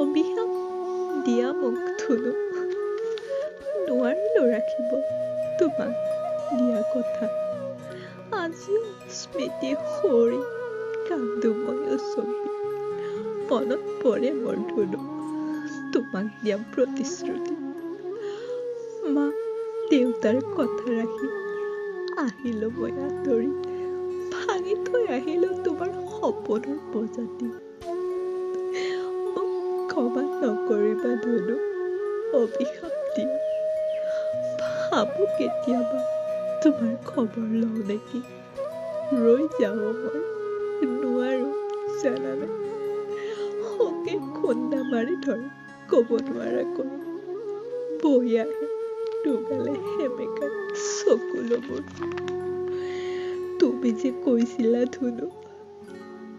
অভিশাপ দিয়া মোক ধুনু, নোৱাৰিলো ৰাখিব তোমাক দিয়া কথা। আজিও স্মৃতি সৰি কান্দো ময়ো ছবি, মনত পৰে মোৰ ধুনু তোমাক দিয়া প্ৰতিশ্ৰুতি। মা দেউতাৰ কথা ৰাখি আহিলো মই আঁতৰি, ভাঙি থৈ আহিলো তোমাৰ সপোনৰ প্ৰজাতি। মোক ক্ষমা নকৰিবা ধুনু, অভিশাপ দিয়া। ভাবো কেতিয়াবা তোমাৰ খবৰ লওঁ নেকি, ৰৈ যাওঁ মই নোৱাৰো জানানে। শোকে খুন্দা মাৰি ধৰে কব নোৱাৰাকৈ, বৈ আহে দুগালে সেমেকাৰ চকুলোবোৰ। তুমি যে কৈছিলা ধুনু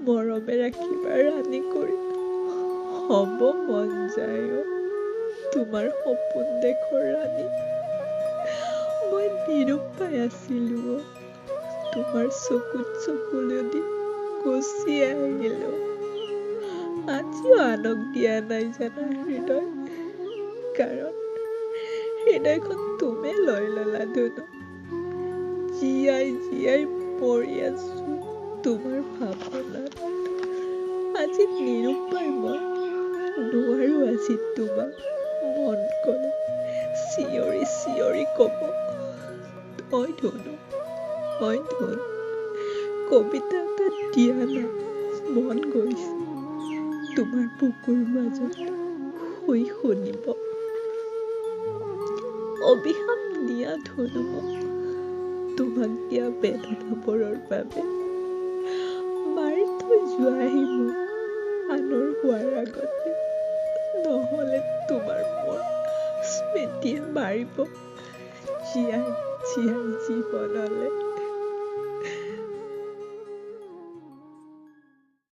মৰমে ৰাখিবা ৰাণী কৰি, হ'ব মন যায় তোমাৰ সপোন দেশৰ ৰাণী। মই নিৰুপায় আছিলো তোমাৰ চকুত চকুলো দি গুচি আহিলো। আজিও আনক দিয়া নাই জানা হৃদয়, কাৰণ হৃদয়খন তুমি লৈ ললা ধুনু। জীয়াই জীয়াই মৰি আছো তোমাৰ ভাৱনাত। আজি নিৰুপায় মই, নোৱাৰো আজি তোমাক মন গলে চিঞৰি চিঞৰি কব, ঐ ধুনু, ঐ ধুনু। কবিতা এটা দিয়া না, মন গৈছে তোমাৰ বুকুৰ মাজত শুই শুনিব। অভিশাপ দিয়া ধুনু মোক তোমাক দিয়া বেদনাবোৰৰ বাবে, মাৰি থৈ যোৱাহি মোক আনৰ হোৱাৰ আগতে, নহলে তোমাৰ মোৰ স্মৃতিয়ে মাৰিব জীয়াই জীয়াই জীৱনলে।